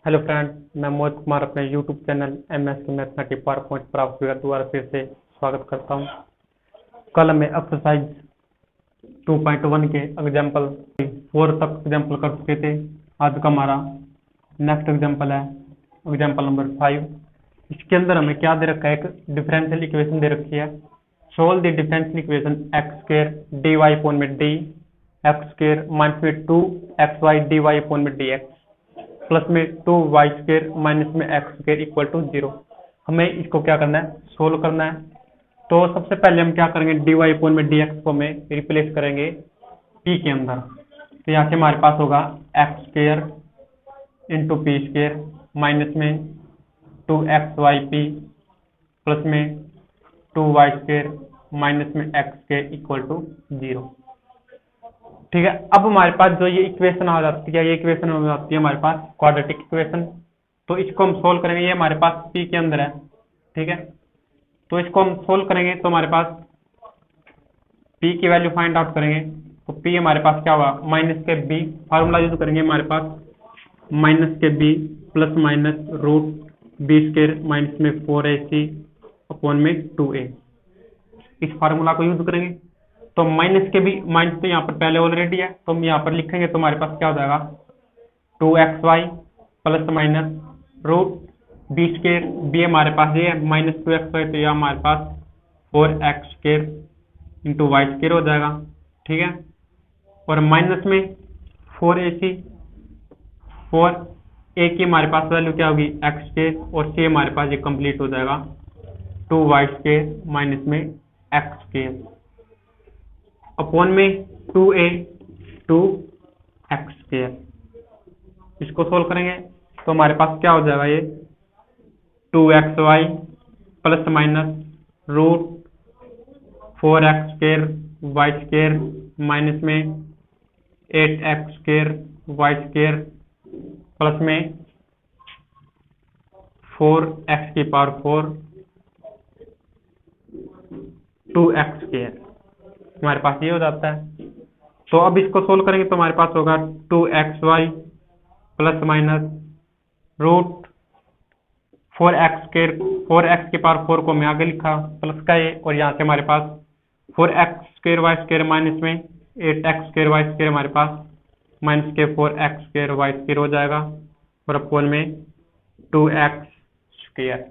Hello friend, मैं मोहित कुमार अपने YouTube channel MS की मैथमेटिक्स पावर पॉइंट पर आपका दोबारा फिर से स्वागत करता हूं। कल मैं एक्सरसाइज 2.1 के एग्जाम्पल 4 तक एग्जाम्पल कर चुके थे। आज का हमारा नेक्स्ट एग्जाम्पल है एग्जाम्पल नंबर 5। इसके अंदर हमें क्या दे रखा है, एक डिफरेंशियल इक्वेशन दे रखी है। Solve the differential equation x square d y upon में डी एक्स स्क्वायर माइनस में 2xy डी वाई अपॉन में डी एक्स प्लस में 2y स्क्वायर माइनस में x स्क्वायर इक्वल टू 0। हमें इसको क्या करना है, सोल्व करना है। तो सबसे पहले हम क्या करेंगे, dy अपॉन में dx को हमें रिप्लेस करेंगे p के अंदर। तो यहाँ से हमारे पास होगा x square into P square minus में 2xyp प्लस में 2y स्क्वायर माइनस में x स्क्वायर इक्वल टू 0। ठीक है, अब हमारे पास जो ये इक्वेशन आ जाती है, ये इक्वेशन हो जाती है हमारे पास क्वाड्रेटिक इक्वेशन। तो इसको हम सोल्व करेंगे, ये हमारे पास p के अंदर है। ठीक है, तो इसको हम सोल्व करेंगे तो हमारे पास p की वैल्यू फाइंड आउट करेंगे। तो p हमारे पास क्या होगा, माइनस के b, फार्मूला यूज करेंगे हमारे पास माइनस के b plus minus root b square minus में 4ac अपॉन में 2a। इस फार्मूला को यूज करेंगे। तो माइनस के भी, माइनस तो यहाँ पर पहले ऑलरेडी है, तो हम यहाँ पर लिखेंगे तो हमारे पास क्या हो जाएगा 2xy plus minus root b square, b हमारे पास ये है माइनस 2xy, तो यह हमारे पास 4x square into y square हो जाएगा। ठीक है, और माइनस में 4ac, 4a की हमारे पास वैल्यू क्या होगी x स्क्वायर, और c हमारे पास ये कंप्लीट हो जाएगा 2y स्क्वायर माइनस में x स्क्वायर अपॉन में 2a 2x स्क्वायर। इसको सोल्व करेंगे तो हमारे पास क्या हो जाएगा, ये 2xy plus minus root 4x square y square minus में 8x square y square plus में 4x की पावर 4 2x स्क्वायर हमारे पास ये हो जाता है। तो अब इसको सोल्व करेंगे तो हमारे पास होगा 2xy plus minus root 4x square, 4x की पावर 4 को मैं आगे लिखा प्लस का ये, और यहाँ से हमारे पास 4x square y square minus में 8x स्क्वायर वाई स्क्वायर हमारे पास माइनस के 4x स्क्वायर वाई स्क्वायर हो जाएगा, और अपॉन में 2x स्क्वायर।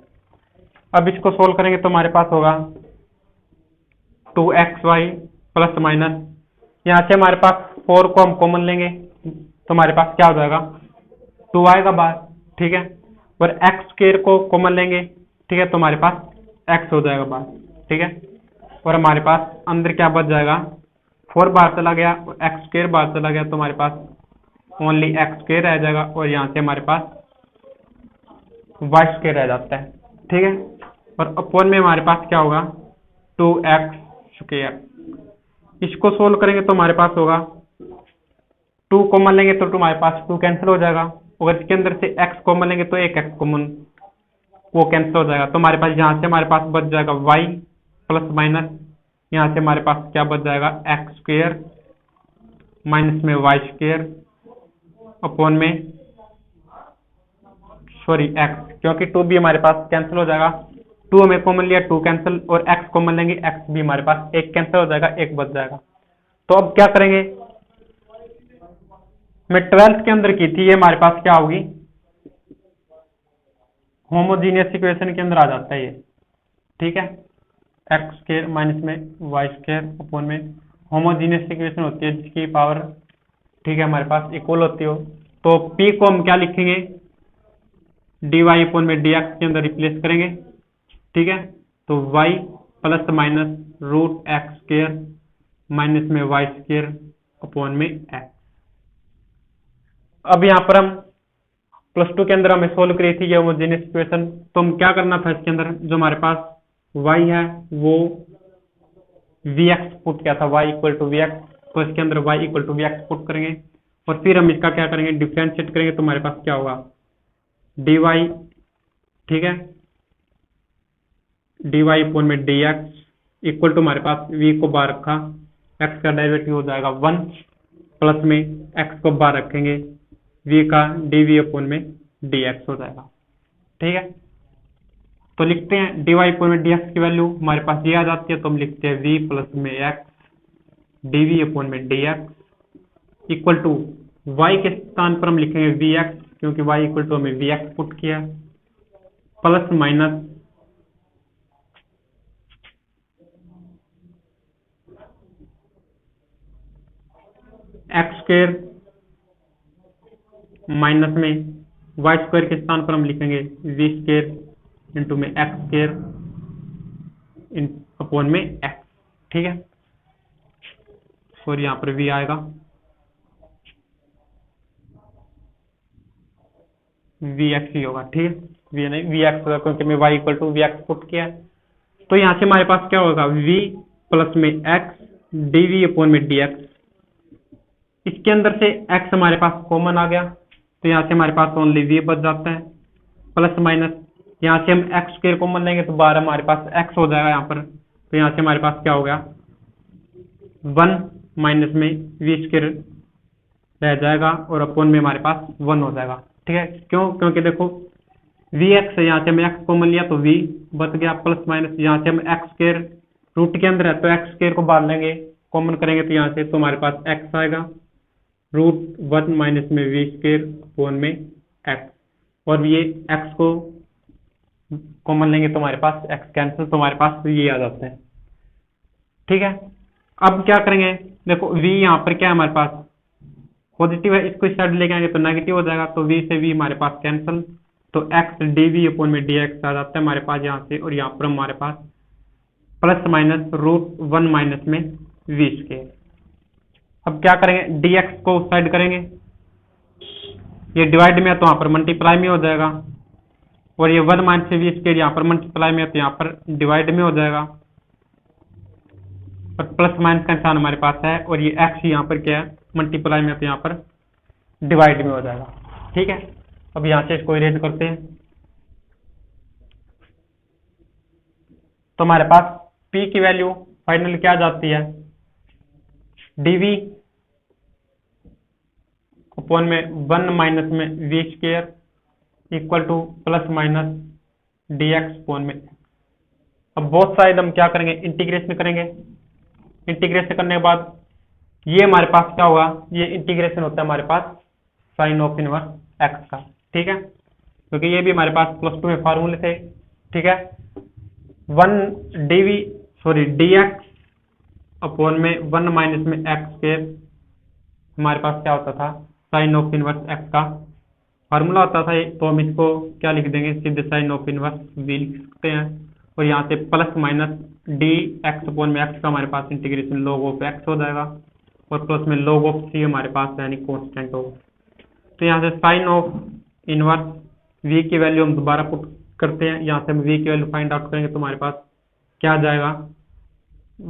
अब इसको सोल्व करेंगे तो हमारे पास होगा 2xy प्लस माइनस, यहाँ से हमारे पास 4 को हम कॉमन लेंगे तो हमारे पास क्या हो जाएगा 2 आएगा बाहर। ठीक है, और x स्क्वायर को कॉमन लेंगे, ठीक है, तो हमारे पास x हो जाएगा बाहर। ठीक है, और हमारे पास अंदर क्या बच जाएगा, 4 बाहर चला गया और x स्क्वायर बाहर चला गया, तो हमारे पास ओनली x स्क्वायर रह जाएगा, और यहाँ से हमारे पास y स्क्वायर रह जाता है। ठीक है, और अपॉन में हमारे पास क्या होगा 2x स्क्वायर। इसको सोल्व करेंगे तो हमारे पास होगा 2 कॉमन लेंगे तो हमारे पास 2 कैंसिल हो जाएगा, अगर इसके अंदर से x कॉमन लेंगे तो एक x कॉमन वो कैंसिल हो जाएगा। तो हमारे पास यहाँ से हमारे पास बच जाएगा y प्लस माइनस, यहाँ से हमारे पास क्या बच जाएगा x स्क्वायर माइनस में y स्क्वायर अपॉन में सॉरी x, क्योंकि 2 भी हमारे पास कैंसिल हो जाएगा। 2 हमें कॉमन लिया, 2 कैंसिल, और x कॉमन लेंगे, x भी हमारे पास एक कैंसिल हो जाएगा, एक बच जाएगा। तो अब क्या करेंगे, मैं 12th के अंदर की थी, ये हमारे पास क्या होगी होमोजीनियस इक्वेशन के अंदर आ जाता है ये। ठीक है, x स्क्वायर माइनस में y स्क्वायर अपॉन में होमोजीनियस इक्वेशन होती है जिसकी पावर, ठीक है, हमारे पास इक्वल होती हो। तो p को हम क्या लिखेंगे, dy अपॉन में dx के अंदर रिप्लेस करेंगे। ठीक है, तो y plus minus root x square minus में y स्क्वायर अपॉन में x। अब यहाँ पर हम प्लस 2 के अंदर हमें सोल्व करी थी ये होमोजेनियस इक्वेशन, तो हम क्या करना था, इसके अंदर जो हमारे पास y है वो vx पुट किया था, y equal to v x, तो इसके अंदर y equal to v x put करेंगे, और फिर हम इसका क्या करेंगे डिफरेंशिएट करेंगे, तो हमारे पास क्या होगा dy, ठीक है, dy अपॉन में dx इक्वल टू हमारे पास v को बाहर रखा, x का डेरिवेटिव हो जाएगा 1 प्लस में x को बाहर रखेंगे v का dv अपॉन में dx हो जाएगा। ठीक है, तो लिखते हैं dy अपॉन में dx की वैल्यू हमारे पास ये आ जाती है, तो हम लिखते हैं v प्लस में x dv अपॉन में dx इक्वल टू y के स्थान पर हम लिखेंगे vx, क्योंकि y इक्वल टू हमें vx पुट किया, plus minus x square minus में वाई स्क्वायर के स्थान पर हम लिखेंगे वी स्क्वेयर इंटू में एक्स स्क्वेयर अपॉन में एक्स। ठीक है, सॉरी यहाँ पर वी आएगा, वी एक्स ही होगा। ठीक है, वी नहीं वी एक्स होगा, क्योंकि मैं y equal to v x put किया है। तो यहाँ से हमारे पास क्या होगा, वी प्लस में एक्स डी वी अपॉन में डी एक्स, इसके अंदर से x हमारे पास कॉमन आ गया, तो यहाँ से हमारे पास ओनली v बच जाता है, प्लस माइनस यहाँ से हम एक्स स्क्वायर कॉमन लेंगे तो 12 हमारे पास x हो जाएगा यहाँ पर, तो यहाँ से हमारे पास क्या हो गया 1 माइनस में वी स्क्वायर रह जाएगा और अपॉन में हमारे पास 1 हो जाएगा। ठीक है, क्यों, क्योंकि देखो वी एक्स है, यहाँ से हम एक्स कॉमन लिया तो v बच गया, प्लस माइनस यहाँ से हम एक्स स्क्वायर रूट के अंदर है तो एक्स स्क्वायर को बाहर लेंगे, कॉमन करेंगे तो यहाँ से तो हमारे पास x आएगा, √1 माइनस में वी स्क्वेयर अपॉन में एक्स, और ये x को कॉमन लेंगे तो हमारे पास x कैंसिल, तो हमारे पास ये आ जाता है। ठीक है, अब क्या करेंगे, देखो v यहाँ पर क्या है हमारे पास पॉजिटिव है, इसको इस साइड लेके आएंगे तो नेगेटिव हो जाएगा, तो v से v हमारे पास कैंसिल, तो x dv अपॉन में dx आ जाता है हमारे पास यहाँ से, और यहाँ पर हमारे पास प्लस माइनस √1 माइनस में वी स्क्वेयर। अब क्या करेंगे, dx को साइड करेंगे, ये डिवाइड में है तो यहाँ पर मल्टीप्लाई में हो जाएगा, और ये 1 माइनस वी स्क्वायर यहाँ पर मल्टीप्लाई में है तो यहाँ पर डिवाइड में हो जाएगा, और प्लस माइनस का निशान हमारे पास है, और ये x यहाँ पर क्या है मल्टीप्लाई में है तो यहाँ पर डिवाइड में हो जाएगा। ठीक है, अब यहाँ से इसको इरेज करते हैं, तो हमारे पास p की वैल्यू फाइनल क्या जाती है, dv अपॉन में 1 माइनस में v square equal to plus minus dx upon में। अब बोथ साइड हम क्या करेंगे, इंटीग्रेशन करेंगे, इंटीग्रेशन करने के बाद ये हमारे पास क्या होगा, ये इंटीग्रेशन होता है हमारे पास साइन ऑफ इनवर्स x का। ठीक है, क्योंकि ये भी हमारे पास +2 में फार्मूले थे। ठीक है, 1 dx अपॉन में 1 माइनस में एक्स स्क्वायर हमारे पास क्या होता था, साइन ऑफ इनवर्स x का फार्मूला होता था, तो हम इसको क्या लिख देंगे, सीधे साइन ऑफ इनवर्स v लिख सकते हैं, और यहाँ से plus minus D x upon में एक्स का हमारे पास इंटीग्रेशन log ऑफ x हो जाएगा, और प्लस में log ऑफ c हमारे पास यानी कॉन्स्टेंट होगा। तो यहाँ से साइन ऑफ इनवर्स v की वैल्यू हम दोबारा पुट करते हैं, यहाँ से हम v की वैल्यू फाइंड आउट करेंगे तो हमारे पास क्या आ जाएगा,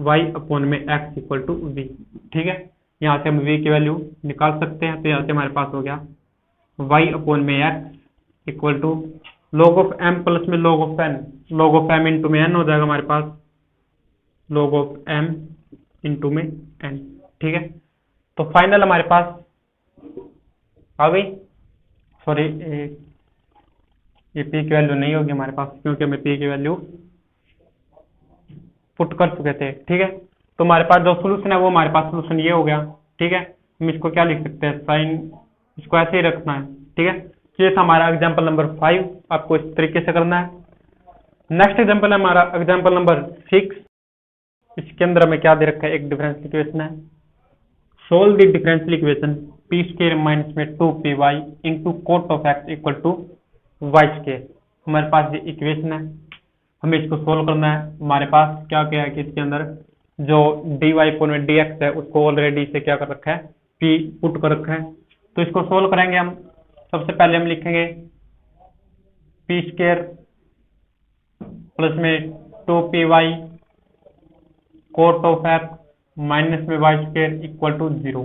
y अपॉन में x इक्वल टू v। ठीक है, यहाँ से हम v की वैल्यू निकाल सकते हैं, तो यहाँ से हमारे पास हो गया y अपॉन में x equal to log of m plus में log of n, log of m into में n हो जाएगा हमारे पास, log ऑफ m इंटू में n। ठीक है, तो फाइनल हमारे पास आ गई, सॉरी ये p की वैल्यू नहीं होगी हमारे पास, क्योंकि हमें p की वैल्यू पुट कर चुके थे। ठीक है, तो हमारे पास जो सोल्यूशन है वो हमारे पास सोल्यूशन ये हो गया। ठीक है, हम इसको क्या लिख सकते हैं, साइन, इसको ऐसे ही रखना है। ठीक है, ये था हमारा एग्जाम्पल नंबर 5, आपको इस तरीके से करना है। नेक्स्ट एग्जाम्पल है हमारा एग्जाम्पल नंबर 6, इसके अंदर हमें क्या दे रखा है, एक डिफरेंशियल इक्वेशन है, solve the differential equation p square minus में 2py into cot of x equal to y square. हमारे पास ये इक्वेशन है, हमें इसको सोल्व करना है। हमारे पास क्या क्या है कि इसके अंदर जो dy अपॉन में dx है उसको ऑलरेडी से क्या कर रखा है, p पुट कर रखा है, तो इसको सोल्व करेंगे हम। सबसे पहले हम लिखेंगे p स्क्वायर प्लस में 2py cot of x minus में वाई स्क्वायर इक्वल टू 0।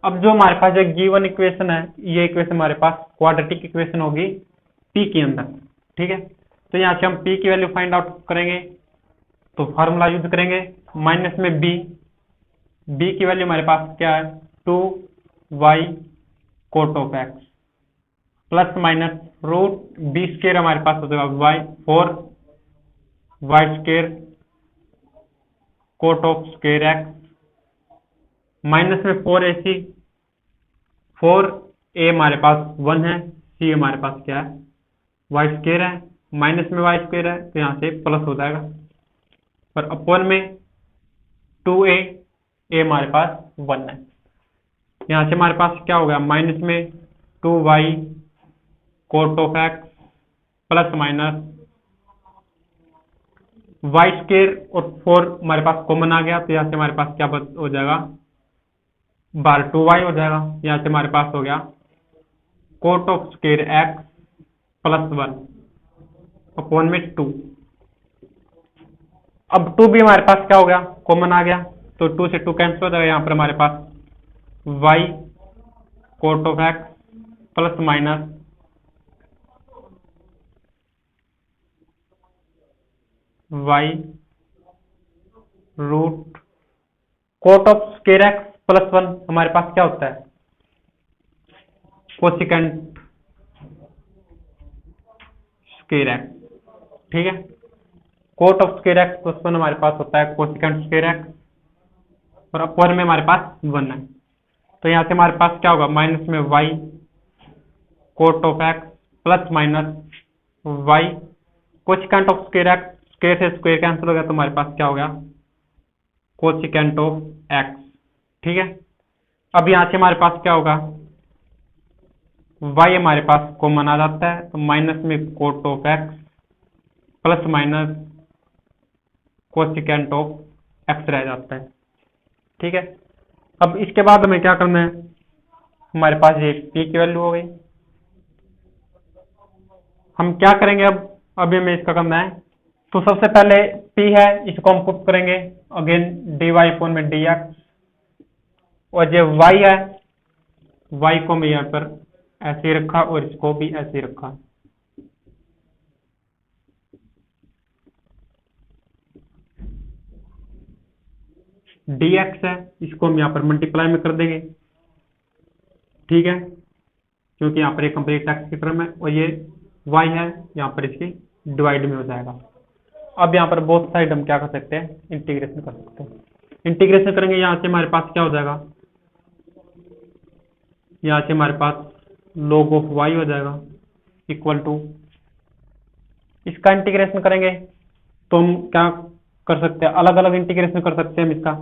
अब जो हमारे पास एक गिवन इक्वेशन है, ये इक्वेशन हमारे पास क्वाड्रेटिक इक्वेशन होगी p के अंदर। ठीक है, तो यहाँ से हम p की वैल्यू फाइंड आउट करेंगे, तो फार्मूला यूज करेंगे माइनस में b की वैल्यू हमारे पास क्या है, 2y cot of x plus minus root b square हमारे पास हो जाएगा y 4 y square cot of square x minus में 4ac 4a हमारे पास 1 है, c हमारे पास क्या है वाई स्केयर है, माइनस में वाई स्केयर है तो यहाँ से प्लस हो जाएगा और अपोन में 2a a हमारे पास 1 है। यहाँ से हमारे पास क्या हो गया माइनस में 2y cot of x plus minus y square और 4 हमारे पास कॉमन आ गया तो यहाँ से हमारे पास क्या हो जाएगा बार 2y हो जाएगा। यहाँ से हमारे पास हो गया cot of square x plus 1 upon में 2। अब 2 भी हमारे पास क्या हो गया कॉमन आ गया तो 2 से 2 कैंसिल हो जाएगा। यहाँ पर हमारे पास y cot of x plus minus y root cot of square x plus 1 हमारे पास क्या होता है कोसिकेंट स्केयर एक्स, ठीक है। Cot of square x plus 1 हमारे पास होता है कोसिकेंट स्केयर एक्स और अपर में हमारे पास 1 है तो यहाँ से हमारे पास क्या होगा माइनस में y cot of x plus minus y cosecant of square x, square से स्क्वायर कैंसिल हो गया तो हमारे पास क्या हो गया कोसिकेंट ऑफ एक्स, ठीक है। अब यहाँ से हमारे पास क्या होगा y हमारे पास कॉमन आ जाता है तो माइनस में cot of x plus minus cosecant of x रह जाता है, ठीक है। अब इसके बाद हमें क्या करना है हमारे पास ये p की वैल्यू हो गई। हम क्या करेंगे अब अभी हमें इसका करना है तो सबसे पहले p है इसको हम पुट करेंगे अगेन dy अपॉन में dx और जो y है y को मैं यहाँ पर ऐसे ही रखा और इसको भी ऐसे ही रखा। dx है इसको हम यहाँ पर मल्टीप्लाई में कर देंगे, ठीक है, क्योंकि यहाँ पर एक कंप्लीट एक्स की टर्म है और ये y है यहाँ पर इसकी डिवाइड में हो जाएगा। अब यहाँ पर बोथ साइड हम क्या कर सकते हैं इंटीग्रेशन कर सकते हैं। इंटीग्रेशन करेंगे यहाँ से हमारे पास क्या हो जाएगा यहाँ से हमारे पास log ऑफ y हो जाएगा इक्वल टू इसका इंटीग्रेशन करेंगे तो हम क्या कर सकते हैं अलग अलग इंटीग्रेशन कर सकते हैं हम इसका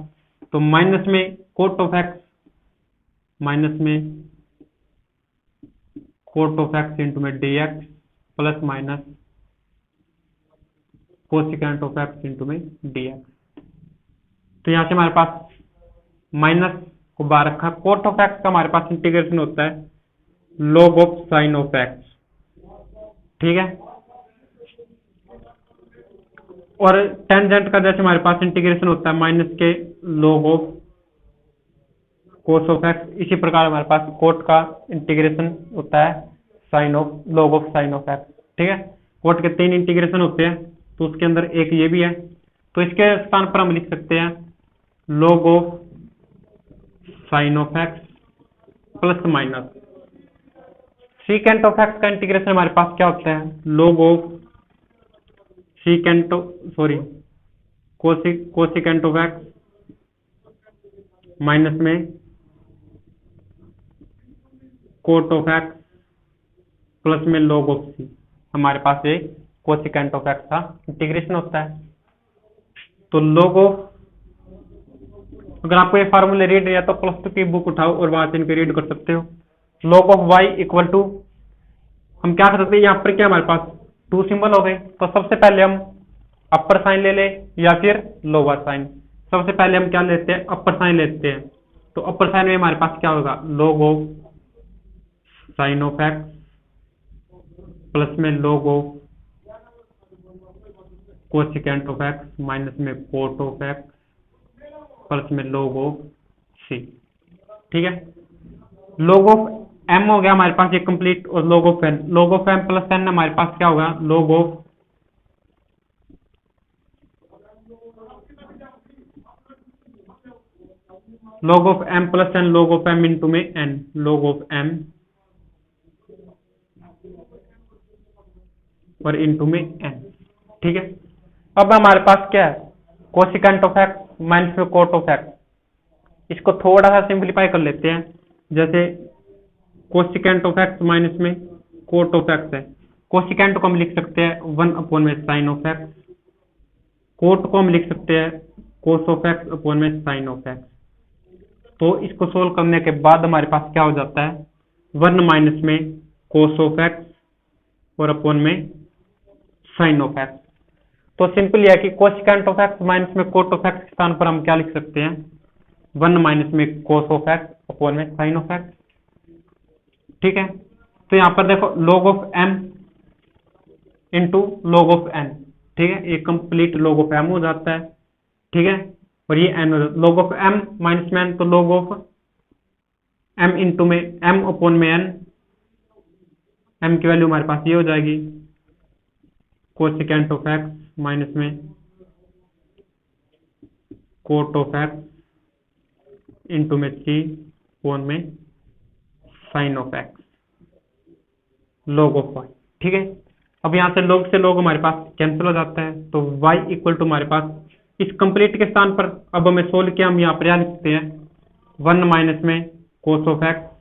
तो माइनस में कोट ऑफ एक्स माइनस में कोट ऑफ एक्स इंटू में dx plus minus cosecant of x into में dx। तो यहाँ से हमारे पास माइनस को बाहर रखा कोट ऑफ एक्स का हमारे पास इंटीग्रेशन होता है log of sine of x, ठीक है। और टेंजेंट का जैसे हमारे पास इंटीग्रेशन होता है माइनस के log of cos of x, इसी प्रकार हमारे पास कोट का इंटीग्रेशन होता है sine of log of sine of x, ठीक है। कोट के 3 इंटीग्रेशन होते हैं तो उसके अंदर एक ये भी है तो इसके स्थान पर हम लिख सकते हैं log of sine of x plus minus secant of x का इंटीग्रेशन हमारे पास क्या होता है log of secant sorry cosecant of x minus में कोट ऑफ एक्स प्लस में log ऑफ सी, हमारे पास एक कोसिकेंट ऑफ एक्स का इंटीग्रेशन होता है। तो log ऑफ अगर आपको ये फार्मूले रीड नहीं है तो +2 की बुक उठाओ और वहां से इनको रीड कर सकते हो। log of y equal to हम क्या कर सकते हैं यहाँ पर क्या हमारे पास 2 सिंबल हो गए तो सबसे पहले हम अपर साइन ले ले या फिर लोअर साइन। सबसे पहले हम क्या लेते हैं अपर साइन लेते हैं तो अपर साइन में हमारे पास क्या होगा log of sine of x plus में log of cosecant of x minus में कोट ऑफ एक्स प्लस में log ऑफ सी, ठीक है। log ऑफ m हो गया हमारे पास ये कंप्लीट और log of m plus n हमारे पास क्या होगा log of m plus n log of m into में n log ऑफ m और इंटू में एन। ठीक है, अब हमारे पास क्या है, कोसिकेंट ऑफ एक्स माइनस में कोट ऑफ एक्स। इसको थोड़ा सा सिंप्लीफाई कर लेते हैं। जैसे कोसिकेंट ऑफ एक्स माइनस में कोट ऑफ एक्स है, कोसिकेंट को हम लिख सकते हैं 1 में साइन ऑफ एक्स, कोट को हम लिख सकते हैं कोस ऑफ एक्स अपॉन में साइन ऑफ एक्स। तो इसको सोल्व करने के बाद हमारे पास क्या हो जाता है, 1 माइनस में कोस ऑफ एक्स और अपॉन में साइन ऑफ एक्स। तो सिंपल यह है कि कोसिकेंट ऑफ एक्स माइनस में कोट ऑफ एक्स के स्थान पर हम क्या लिख सकते हैं, 1 माइनस में कोस ऑफ एक्स अपॉन में साइन ऑफ एक्स। ठीक है, तो यहां पर देखो log of m into log of n। ठीक है, ये कंप्लीट log ऑफ m हो जाता है। ठीक है, और ये n हो जाता है, log ऑफ m माइनस में n, तो log ऑफ m इंटू में m अपॉन में n, m की वैल्यू हमारे पास ये हो जाएगी कोसिकेंट ऑफ एक्स माइनस में कोट ऑफ एक्स इंटू में c अपॉन में sine of x log of y। ठीक है, अब यहां से log से log हमारे पास कैंसिल हो जाता है, तो y इक्वल टू हमारे पास इस कंप्लीट के स्थान पर अब हमें सोल्व किया, हम यहाँ पर लिख सकते हैं 1 माइनस में कोस ऑफ एक्स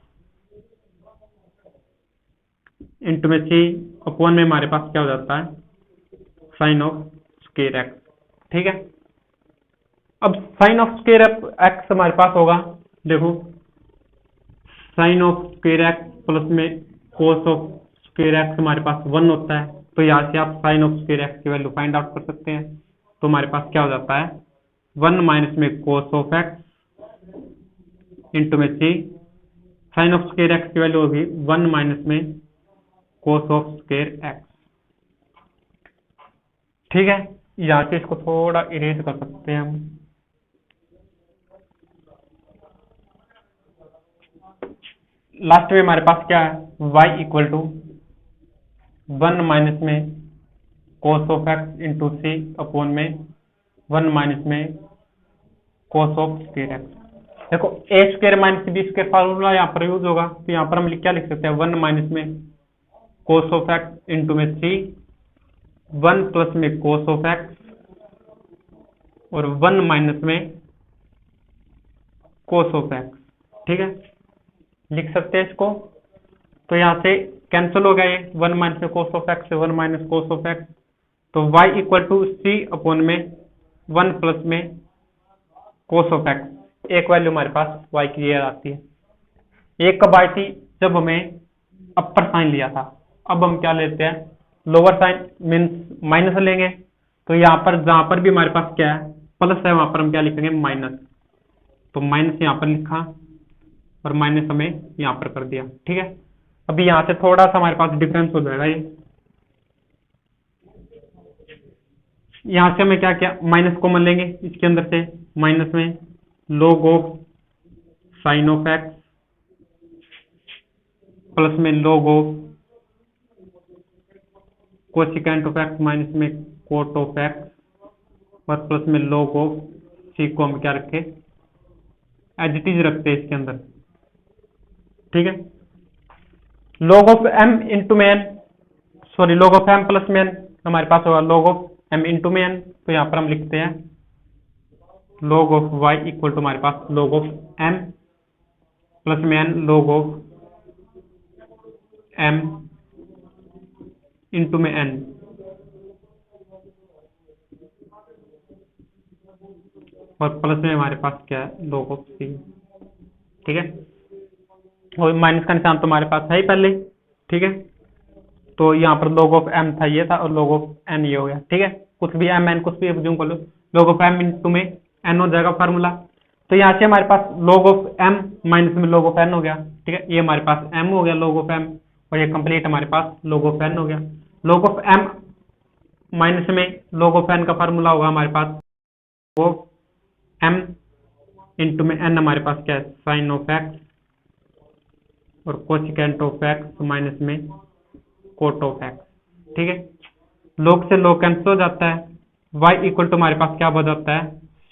इंटू में c अपॉन में हमारे पास क्या हो जाता है साइन ऑफ स्क्वायर एक्स। ठीक है, अब साइन ऑफ स्क्वायर एक्स हमारे पास होगा, देखो sine of square x plus में कोस ऑफ स्क्वायर एक्स हमारे पास 1 होता है, तो यहाँ से आप साइन ऑफ स्क्वायर एक्स की वैल्यू फाइंड आउट कर सकते हैं। तो हमारे पास क्या हो जाता है 1 माइनस में कोस ऑफ एक्स इंटू में c, sine of square x की वैल्यू होगी 1 माइनस में कोस ऑफ स्क्वायर एक्स। ठीक है, यहाँ से इसको थोड़ा इरेज कर सकते हैं हम। लास्ट में हमारे पास क्या है y इक्वल टू 1 माइनस में cos of x into c upon में 1 माइनस में कोस ऑफ स्क्वायर एक्स। देखो a square minus b square formula यहाँ पर यूज होगा, तो यहाँ पर हम क्या लिख सकते हैं 1 माइनस में कोस ऑफ एक्स इंटू में सी, 1 प्लस में कोस ऑफ एक्स और 1 माइनस में कोस ऑफ एक्स। ठीक है, लिख सकते हैं इसको। तो यहाँ से कैंसिल हो गया ये 1 माइनस में कोस ऑफ एक्स से 1 माइनस कोस ऑफ एक्स, तो y equal to C upon में 1 प्लस में कोस ऑफ एक्स। एक वैल्यू हमारे पास y की ये आती है, एक कब आई थी जब हमें अपर साइन लिया था। अब हम क्या लेते हैं लोअर साइन मीन्स माइनस लेंगे, तो यहाँ पर जहां पर भी हमारे पास क्या है प्लस है वहां पर हम क्या लिखेंगे माइनस, तो माइनस यहाँ पर लिखा और माइनस हमें यहाँ पर कर दिया। ठीक है, अभी यहाँ से थोड़ा सा हमारे पास डिफरेंस हो जाएगा, ये यहाँ से हमें क्या क्या माइनस कॉमन लेंगे इसके अंदर से, माइनस में log of sine of x plus में log of cosecant of x minus में कोट ऑफ एक्स और प्लस में log ऑफ सी को हम क्या रखे एज इट इज रखते हैं इसके अंदर। ठीक है, log ऑफ m इंटू में n, sorry log of m plus में n हमारे पास होगा log ऑफ m इंटू में n, तो यहाँ पर हम लिखते हैं log of y equal to हमारे पास log ऑफ m प्लस में n log of m into में n, और प्लस में हमारे पास क्या है log ऑफ c। ठीक है, और माइनस का निशान तो हमारे पास है ही पहले। ठीक है, तो यहाँ पर log ऑफ m था ये था और log ऑफ n ये हो गया। ठीक है, कुछ भी m n कुछ भी एज्यूम कर लो, log ऑफ m इंटू में n हो जाएगा फार्मूला। तो यहाँ से हमारे पास log ऑफ m माइनस में log ऑफ n हो गया। ठीक है, ये हमारे पास m हो गया log ऑफ m, और ये कंप्लीट हमारे पास log ऑफ n हो गया। log ऑफ m माइनस में log ऑफ n का फार्मूला होगा हमारे पास log ऑफ m इंटू में n, हमारे पास क्या है साइन ऑफ एक्स और कोसिकेंट ऑफ एक्स माइनस में कोट ऑफ एक्स। ठीक है, log से log कैंसिल हो जाता है, y इक्वल टू हमारे पास क्या बन जाता है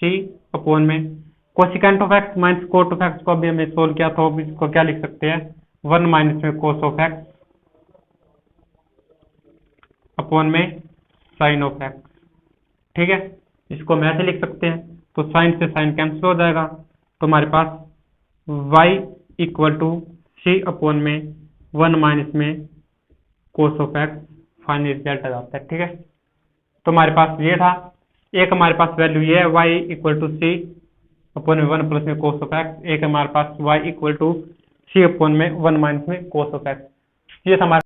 c अपॉन में cosecant of x minus cot of x को अभी हमें सोल्व किया तो इसको क्या लिख सकते हैं 1 माइनस में कोस ऑफ एक्स अपॉन में साइन ऑफ एक्स। ठीक है, इसको हम ऐसे लिख सकते हैं, तो साइन से साइन कैंसिल हो जाएगा, तो हमारे पास y equal to C upon में 1 माइनस में cos of x final result आ जाता है। ठीक है, तो हमारे पास ये था, एक हमारे पास वैल्यू ये है y equal to C upon में 1 प्लस में कोस ऑफ एक्स, एक हमारे पास y equal to C upon में 1 माइनस में कोस ऑफ एक्स। ये था हमारे